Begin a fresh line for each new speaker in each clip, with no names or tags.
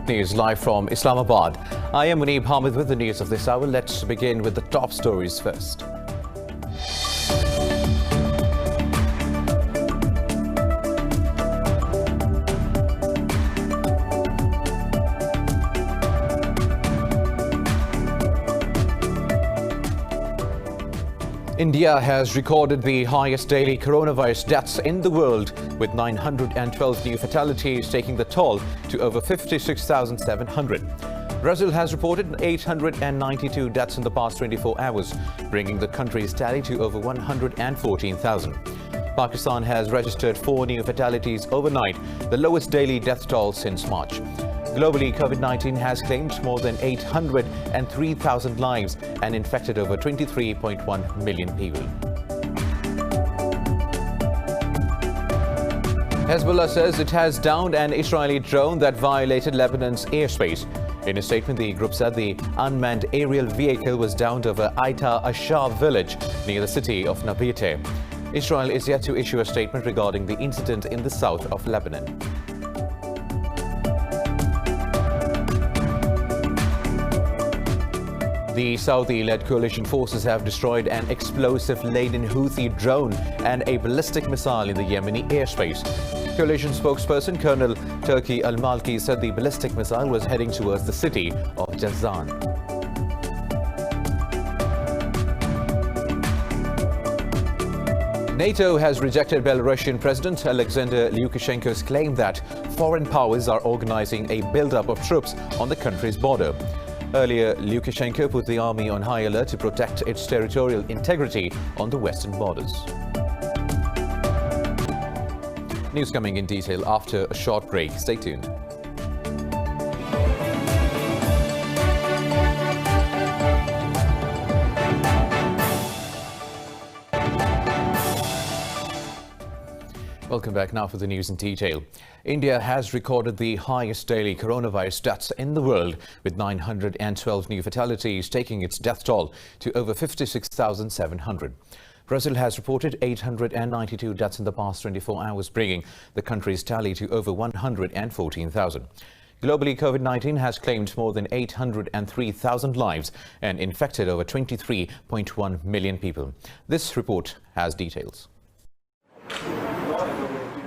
News live from Islamabad. I am Muneeb Hamid with the news of this hour. Let's begin with the top stories first. India has recorded the highest daily coronavirus deaths in the world, with 912 new fatalities, taking the toll to over 56,700. Brazil has reported 892 deaths in the past 24 hours, bringing the country's tally to over 114,000. Pakistan has registered 4 new fatalities overnight, the lowest daily death toll since March. Globally, COVID-19 has claimed more than 803,000 lives and infected over 23.1 million people. Hezbollah says it has downed an Israeli drone that violated Lebanon's airspace. In a statement, the group said the unmanned aerial vehicle was downed over Aita Ashar village near the city of Nablus. Israel is yet to issue a statement regarding the incident in the south of Lebanon. The Saudi-led coalition forces have destroyed an explosive-laden Houthi drone and a ballistic missile in the Yemeni airspace. Coalition spokesperson Colonel Turki Al-Malki said the ballistic missile was heading towards the city of Jazan. NATO has rejected Belarusian President Alexander Lukashenko's claim that foreign powers are organizing a build-up of troops on the country's border. Earlier, Lukashenko put the army on high alert to protect its territorial integrity on the western borders. News coming in detail after a short break. Stay tuned. Welcome back now for the news in detail. India has recorded the highest daily coronavirus deaths in the world, with 912 new fatalities, taking its death toll to over 56,700. Brazil has reported 892 deaths in the past 24 hours, bringing the country's tally to over 114,000. Globally, COVID-19 has claimed more than 803,000 lives and infected over 23.1 million people. This report has details.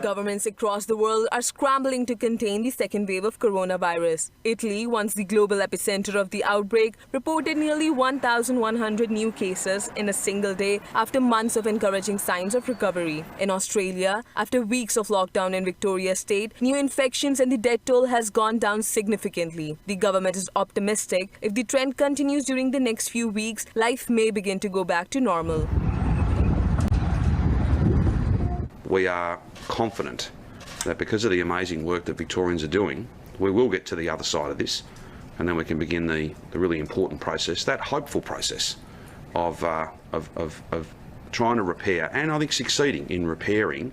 Governments across the world are scrambling to contain the second wave of coronavirus. Italy, once the global epicenter of the outbreak, reported nearly 1,100 new cases in a single day after months of encouraging signs of recovery. In Australia, after weeks of lockdown in Victoria State, new infections and the death toll has gone down significantly. The government is optimistic if the trend continues during the next few weeks, life may begin to go back to normal.
We are confident that because of the amazing work that Victorians are doing, we will get to the other side of this, and then we can begin the really important process, that hopeful process of trying to repair, and I think succeeding in repairing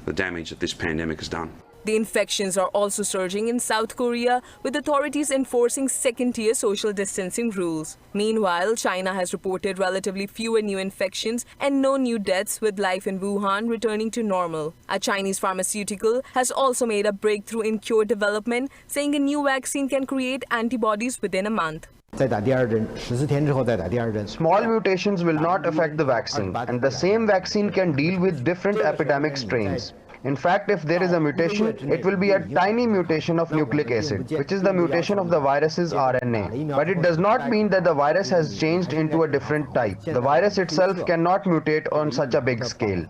the damage that this pandemic has done.
The infections are also surging in South Korea, with authorities enforcing second-tier social distancing rules. Meanwhile, China has reported relatively fewer new infections and no new deaths, with life in Wuhan returning to normal. A Chinese pharmaceutical has also made a breakthrough in cure development, saying a new vaccine can create antibodies within a month.
Small mutations will not affect the vaccine, and the same vaccine can deal with different epidemic strains. In fact, if there is a mutation, it will be a tiny mutation of nucleic acid, which is the mutation of the virus's RNA. But it does not mean that the virus has changed into a different type. The virus itself cannot mutate on such a big scale.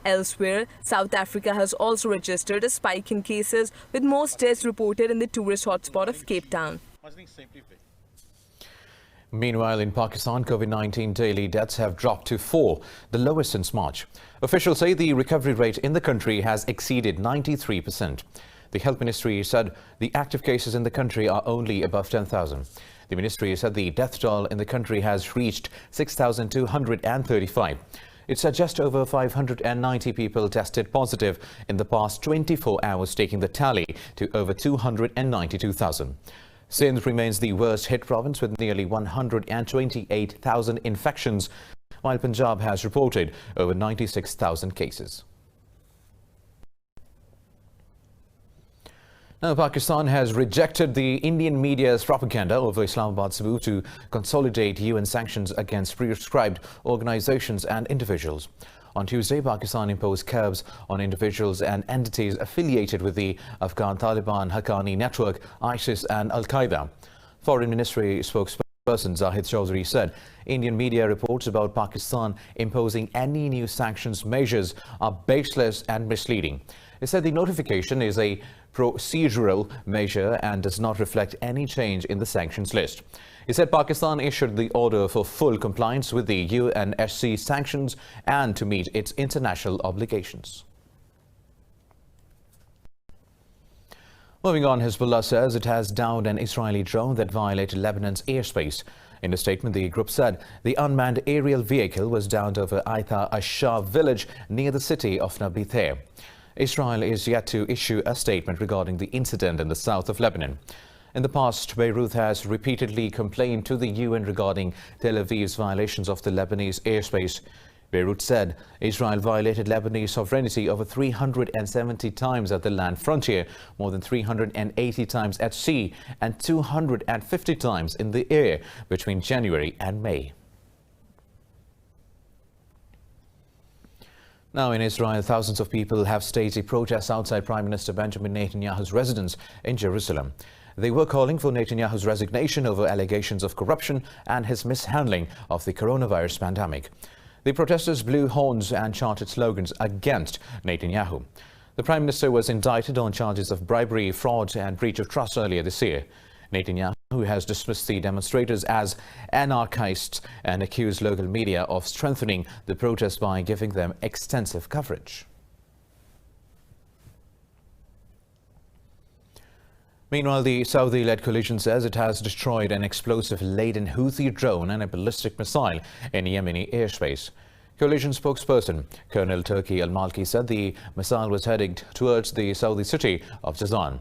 Elsewhere, South Africa has also registered a spike in cases, with most deaths reported in the tourist hotspot of Cape Town.
Meanwhile, in Pakistan, COVID-19 daily deaths have dropped to 4, the lowest since March. Officials say the recovery rate in the country has exceeded 93%. The Health Ministry said the active cases in the country are only above 10,000. The ministry said the death toll in the country has reached 6,235. It said just over 590 people tested positive in the past 24 hours, taking the tally to over 292,000. Sindh remains the worst hit province with nearly 128,000 infections, while Punjab has reported over 96,000 cases. Now, Pakistan has rejected the Indian media's propaganda over Islamabad's move to consolidate UN sanctions against prescribed organizations and individuals. On Tuesday, Pakistan imposed curbs on individuals and entities affiliated with the Afghan Taliban Haqqani network, ISIS and Al-Qaeda. Foreign Ministry spokesperson Zahid Chaudhry said Indian media reports about Pakistan imposing any new sanctions measures are baseless and misleading. He said the notification is a procedural measure and does not reflect any change in the sanctions list. He said Pakistan issued the order for full compliance with the UNSC sanctions and to meet its international obligations. Moving on, Hezbollah says it has downed an Israeli drone that violated Lebanon's airspace. In a statement, the group said the unmanned aerial vehicle was downed over Aitha Ashar village near the city of Nablus. Israel is yet to issue a statement regarding the incident in the south of Lebanon. In the past, Beirut has repeatedly complained to the UN regarding Tel Aviv's violations of the Lebanese airspace. Beirut said Israel violated Lebanese sovereignty over 370 times at the land frontier, more than 380 times at sea, and 250 times in the air between January and May. Now in Israel, thousands of people have staged a protest outside Prime Minister Benjamin Netanyahu's residence in Jerusalem. They were calling for Netanyahu's resignation over allegations of corruption and his mishandling of the coronavirus pandemic. The protesters blew horns and chanted slogans against Netanyahu. The Prime Minister was indicted on charges of bribery, fraud and breach of trust earlier this year. Netanyahu has dismissed the demonstrators as anarchists and accused local media of strengthening the protest by giving them extensive coverage. Meanwhile, the Saudi-led coalition says it has destroyed an explosive-laden Houthi drone and a ballistic missile in Yemeni airspace. Coalition spokesperson Colonel Turki al-Malki said the missile was heading towards the Saudi city of Jazan.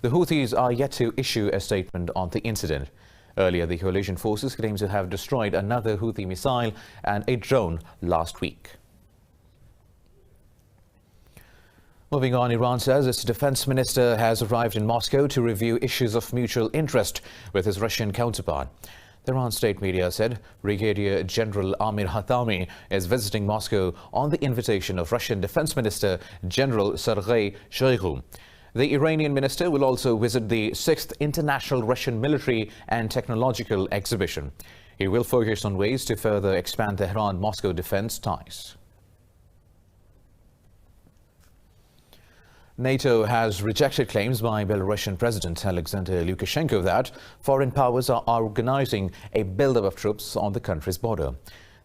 The Houthis are yet to issue a statement on the incident. Earlier, the coalition forces claimed to have destroyed another Houthi missile and a drone last week. Moving on, Iran says its defense minister has arrived in Moscow to review issues of mutual interest with his Russian counterpart. The Iran state media said Brigadier General Amir Hatami is visiting Moscow on the invitation of Russian Defense Minister General Sergei Shoigu. The Iranian minister will also visit the 6th International Russian Military and Technological Exhibition. He will focus on ways to further expand Tehran-Moscow defense ties. NATO has rejected claims by Belarusian President Alexander Lukashenko that foreign powers are organizing a buildup of troops on the country's border.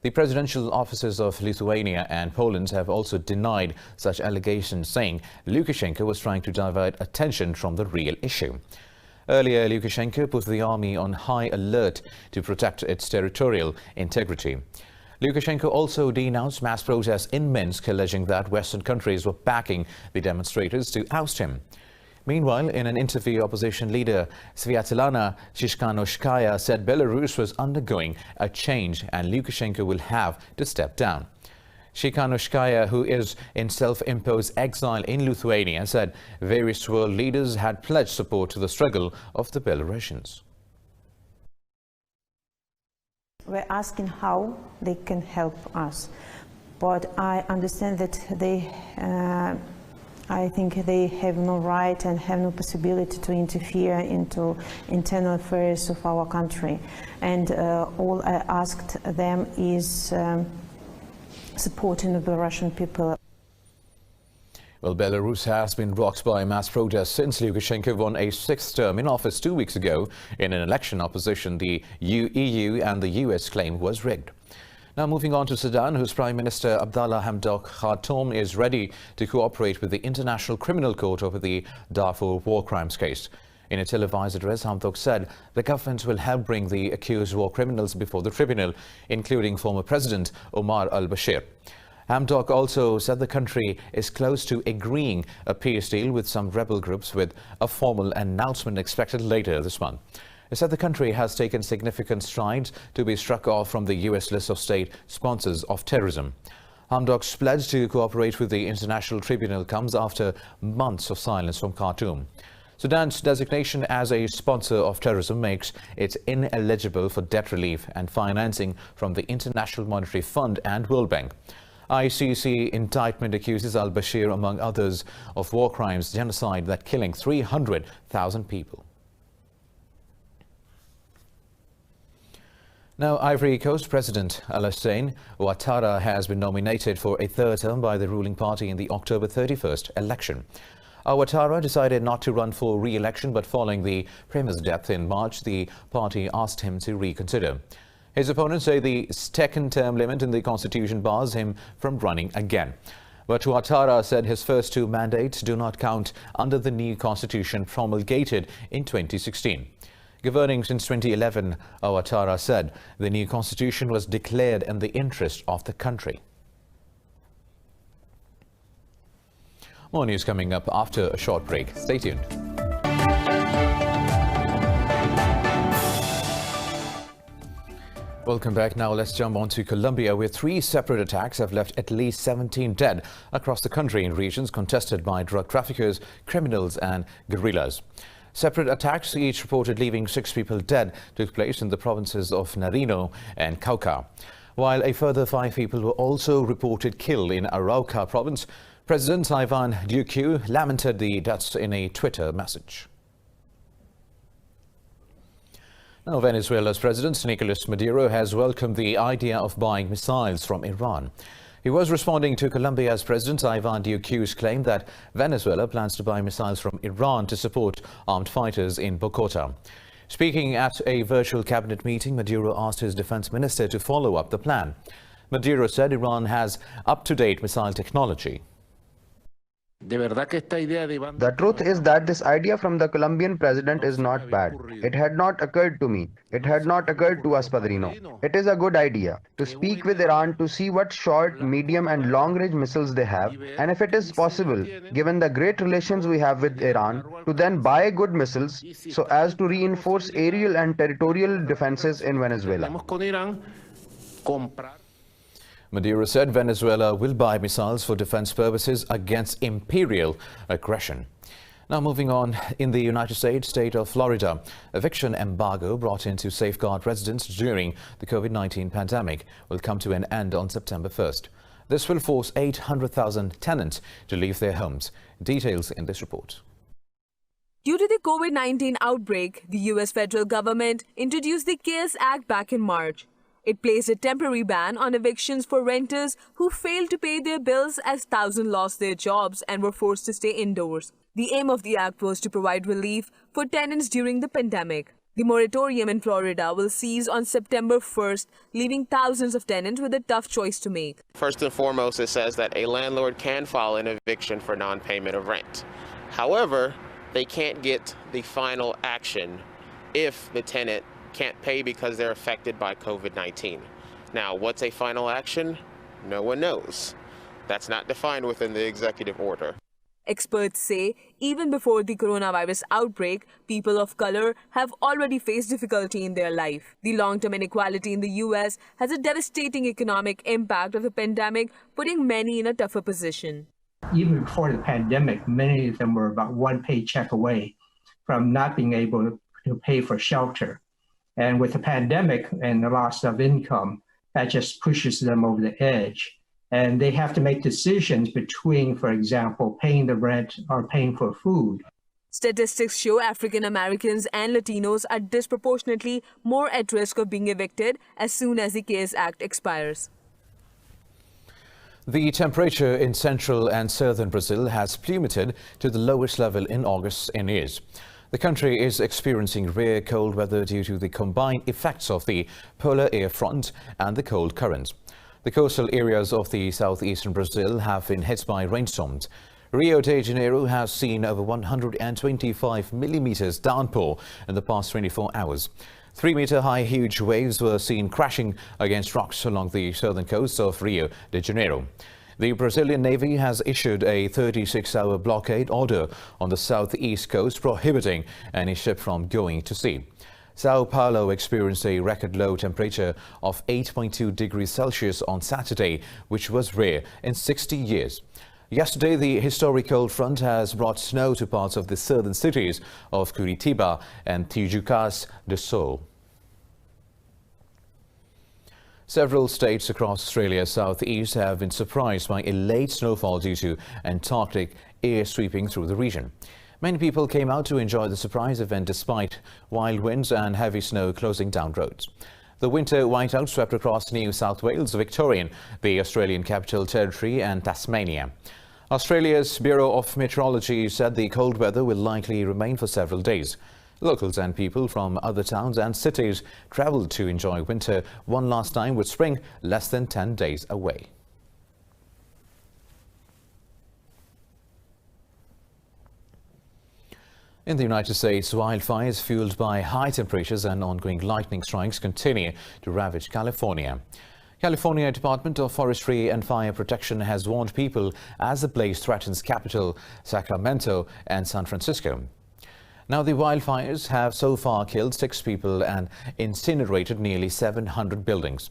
The presidential offices of Lithuania and Poland have also denied such allegations, saying Lukashenko was trying to divert attention from the real issue. Earlier, Lukashenko put the army on high alert to protect its territorial integrity. Lukashenko also denounced mass protests in Minsk, alleging that Western countries were backing the demonstrators to oust him. Meanwhile, in an interview, opposition leader Sviatlana Tsikhanouskaya said Belarus was undergoing a change and Lukashenko will have to step down. Tsikhanouskaya, who is in self-imposed exile in Lithuania, said various world leaders had pledged support to the struggle of the Belarusians.
We're asking how they can help us, but I understand that I think they have no right and have no possibility to interfere into internal affairs of our country. And all I asked them is supporting the Belarusian people.
Well, Belarus has been rocked by mass protests since Lukashenko won a 6th term in office 2 weeks ago. In an election opposition the EU and the US claimed was rigged. Now moving on to Sudan, whose Prime Minister Abdallah Hamdok Khartoum is ready to cooperate with the International Criminal Court over the Darfur war crimes case. In a televised address, Hamdok said the government will help bring the accused war criminals before the tribunal, including former President Omar al-Bashir. Hamdok also said the country is close to agreeing a peace deal with some rebel groups, with a formal announcement expected later this month. He said the country has taken significant strides to be struck off from the US list of state sponsors of terrorism. Hamdok's pledge to cooperate with the International Tribunal comes after months of silence from Khartoum. Sudan's designation as a sponsor of terrorism makes it ineligible for debt relief and financing from the International Monetary Fund and World Bank. ICC indictment accuses al-Bashir, among others, of war crimes, genocide, that killing 300,000 people. Now, Ivory Coast President Alassane Ouattara has been nominated for a third term by the ruling party in the October 31st election. Ouattara decided not to run for re-election, but following the premier's death in March, the party asked him to reconsider. His opponents say the second term limit in the constitution bars him from running again. But Ouattara said his first two mandates do not count under the new constitution promulgated in 2016. Governing since 2011, Ouattara said the new constitution was declared in the interest of the country. More news coming up after a short break. Stay tuned. Welcome back. Now let's jump on to Colombia, where three separate attacks have left at least 17 dead across the country in regions contested by drug traffickers, criminals and guerrillas. Separate attacks, each reported leaving 6 people dead, took place in the provinces of Nariño and Cauca, while a further 5 people were also reported killed in Arauca province. President Iván Duque lamented the deaths in a Twitter message. Now, Venezuela's President Nicolas Maduro has welcomed the idea of buying missiles from Iran. He was responding to Colombia's President Iván Duque's claim that Venezuela plans to buy missiles from Iran to support armed fighters in Bogota. Speaking at a virtual cabinet meeting, Maduro asked his defense minister to follow up the plan. Maduro said Iran has up-to-date missile technology.
The truth is that this idea from the Colombian president is not bad. It had not occurred to me. It had not occurred to us, Padrino. It is a good idea to speak with Iran to see what short, medium and long-range missiles they have, and if it is possible, given the great relations we have with Iran, to then buy good missiles so as to reinforce aerial and territorial defenses in Venezuela.
Maduro said Venezuela will buy missiles for defense purposes against imperial aggression. Now moving on, in the United States state of Florida, eviction embargo brought in to safeguard residents during the COVID-19 pandemic will come to an end on September 1st. This will force 800,000 tenants to leave their homes. Details in this report.
Due to the COVID-19 outbreak, the U.S. federal government introduced the CARES Act back in March. It placed a temporary ban on evictions for renters who failed to pay their bills, as thousands lost their jobs and were forced to stay indoors. The aim of the act was to provide relief for tenants during the pandemic. The moratorium in Florida will cease on September 1st, leaving thousands of tenants with a tough choice to make.
First and foremost, it says that a landlord can file an eviction for non-payment of rent. However, they can't get the final action if the tenant can't pay because they're affected by COVID-19. Now, what's a final action? No one knows. That's not defined within the executive order.
Experts say even before the coronavirus outbreak, people of color have already faced difficulty in their life. The long-term inequality in the U.S. has a devastating economic impact of the pandemic, putting many in a tougher position.
Even before the pandemic, many of them were about one paycheck away from not being able to pay for shelter. And with the pandemic and the loss of income, that just pushes them over the edge. And they have to make decisions between, for example, paying the rent or paying for food.
Statistics show African Americans and Latinos are disproportionately more at risk of being evicted as soon as the CARES Act expires.
The temperature in central and southern Brazil has plummeted to the lowest level in August in years. The country is experiencing rare cold weather due to the combined effects of the polar air front and the cold current. The coastal areas of the southeastern Brazil have been hit by rainstorms. Rio de Janeiro has seen over 125 millimeters downpour in the past 24 hours. 3-meter-high huge waves were seen crashing against rocks along the southern coast of Rio de Janeiro. The Brazilian Navy has issued a 36-hour blockade order on the southeast coast, prohibiting any ship from going to sea. Sao Paulo experienced a record low temperature of 8.2 degrees Celsius on Saturday, which was rare in 60 years. Yesterday, the historic cold front has brought snow to parts of the southern cities of Curitiba and Tijucas do Sul. Several states across Australia's southeast have been surprised by a late snowfall due to Antarctic air sweeping through the region. Many people came out to enjoy the surprise event despite wild winds and heavy snow closing down roads. The winter whiteout swept across New South Wales, Victorian, the Australian Capital Territory and Tasmania. Australia's Bureau of Meteorology said the cold weather will likely remain for several days. Locals and people from other towns and cities travelled to enjoy winter one last time, with spring less than 10 days away. In the United States, wildfires fueled by high temperatures and ongoing lightning strikes continue to ravage California. California Department of Forestry and Fire Protection has warned people as the blaze threatens capital Sacramento and San Francisco. Now, the wildfires have so far killed 6 people and incinerated nearly 700 buildings.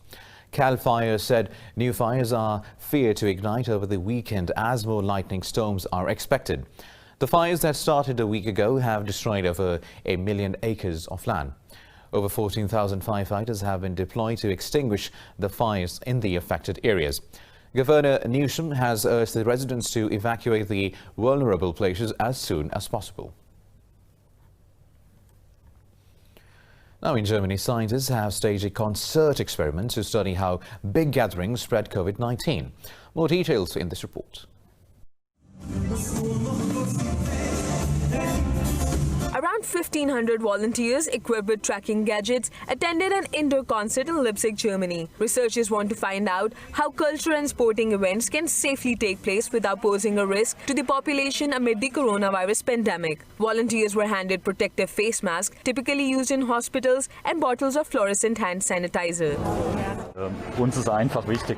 Cal Fire said new fires are feared to ignite over the weekend as more lightning storms are expected. The fires that started a week ago have destroyed over 1 million acres of land. Over 14,000 firefighters have been deployed to extinguish the fires in the affected areas. Governor Newsom has urged the residents to evacuate the vulnerable places as soon as possible. Now, in Germany, scientists have staged a concert experiment to study how big gatherings spread COVID-19. More details in this report.
Around 1,500 volunteers equipped with tracking gadgets attended an indoor concert in Leipzig, Germany. Researchers want to find out how cultural and sporting events can safely take place without posing a risk to the population amid the coronavirus pandemic. Volunteers were handed protective face masks, typically used in hospitals, and bottles of fluorescent hand sanitizer.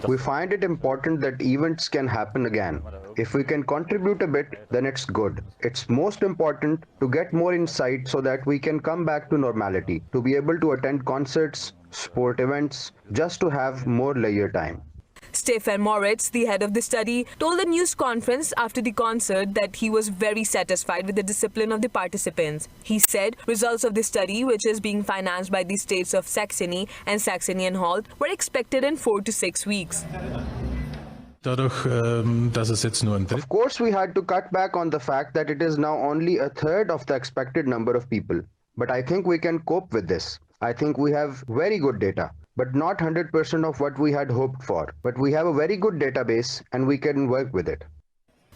We find it important that events can happen again. If we can contribute a bit, then it's good. It's most important to get more insight so that we can come back to normality, to be able to attend concerts, sport events, just to have more leisure time.
Stefan Moritz, the head of the study, told the news conference after the concert that he was very satisfied with the discipline of the participants. He said results of the study, which is being financed by the states of Saxony and Saxony-Anhalt, were expected in 4 to 6 weeks.
Of course, we had to cut back on the fact that it is now only a third of the expected number of people. But I think we can cope with this. I think we have very good data, but not 100% of what we had hoped for. But we have a very good database and we can work with it.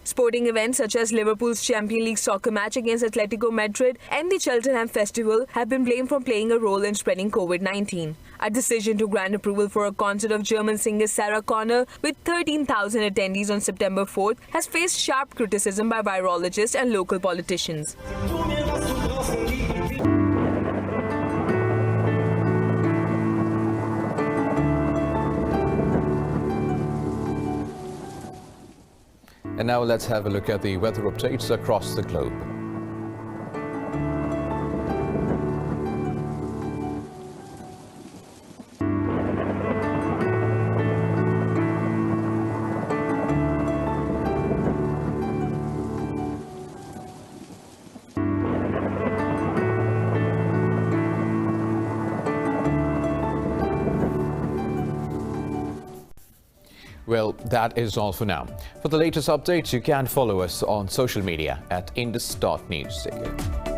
Sporting events such as Liverpool's Champions League soccer match against Atletico Madrid and the Cheltenham Festival have been blamed for playing a role in spreading COVID-19. A decision to grant approval for a concert of German singer Sarah Connor with 13,000 attendees on September 4th has faced sharp criticism by virologists and local politicians.
And now let's have a look at the weather updates across the globe. Well, that is all for now. For the latest updates, you can follow us on social media at indus.news. Take care.